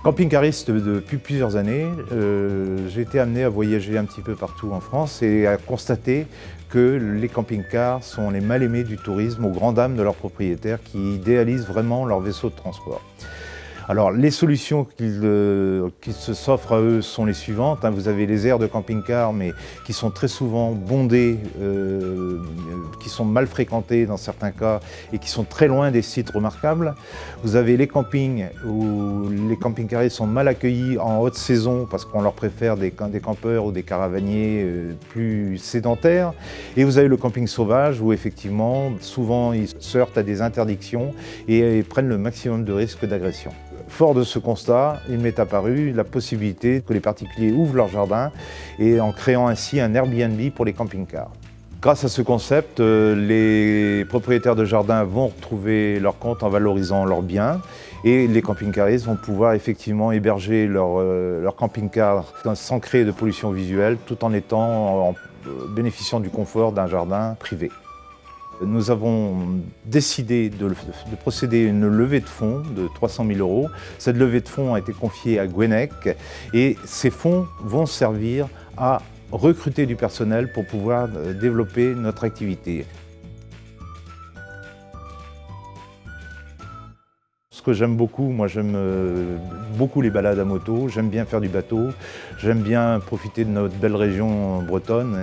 Camping-cariste depuis plusieurs années, j'ai été amené à voyager un petit peu partout en France et à constater que les camping-cars sont les mal-aimés du tourisme aux grandes dames de leurs propriétaires qui idéalisent vraiment leur vaisseau de transport. Alors les solutions qui s'offrent à eux sont les suivantes. Vous avez les aires de camping-car mais qui sont très souvent bondées, qui sont mal fréquentées dans certains cas et qui sont très loin des sites remarquables. Vous avez les campings où les camping-caristes sont mal accueillis en haute saison parce qu'on leur préfère des campeurs ou des caravaniers plus sédentaires. Et vous avez le camping sauvage où effectivement souvent ils se heurtent à des interdictions et prennent le maximum de risques d'agression. Fort de ce constat, il m'est apparu la possibilité que les particuliers ouvrent leur jardin et en créant ainsi un Airbnb pour les camping-cars. Grâce à ce concept, les propriétaires de jardins vont retrouver leur compte en valorisant leurs biens et les camping-caristes vont pouvoir effectivement héberger leur camping-car sans créer de pollution visuelle tout en bénéficiant du confort d'un jardin privé. Nous avons décidé de procéder à une levée de fonds de 300 000 €. Cette levée de fonds a été confiée à Gwenec et ces fonds vont servir à recruter du personnel pour pouvoir développer notre activité. Ce que j'aime beaucoup, moi j'aime beaucoup les balades à moto, j'aime bien faire du bateau, j'aime bien profiter de notre belle région bretonne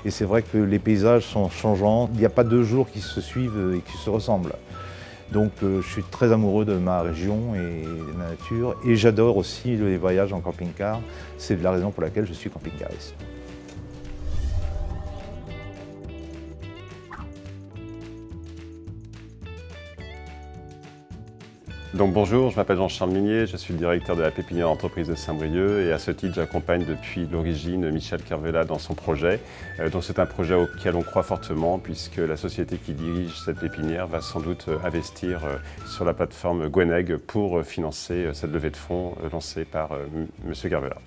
et c'est vrai que les paysages sont changeants, il n'y a pas 2 jours qui se suivent et qui se ressemblent. Donc je suis très amoureux de ma région et de la nature et j'adore aussi les voyages en camping-car, c'est la raison pour laquelle je suis camping-cariste. Donc bonjour, je m'appelle Jean-Charles Minier, je suis le directeur de la pépinière d'entreprise de Saint-Brieuc et à ce titre j'accompagne depuis l'origine Michel Kervella dans son projet. Donc c'est un projet auquel on croit fortement puisque la société qui dirige cette pépinière va sans doute investir sur la plateforme Gweneg pour financer cette levée de fonds lancée par M. Kervella.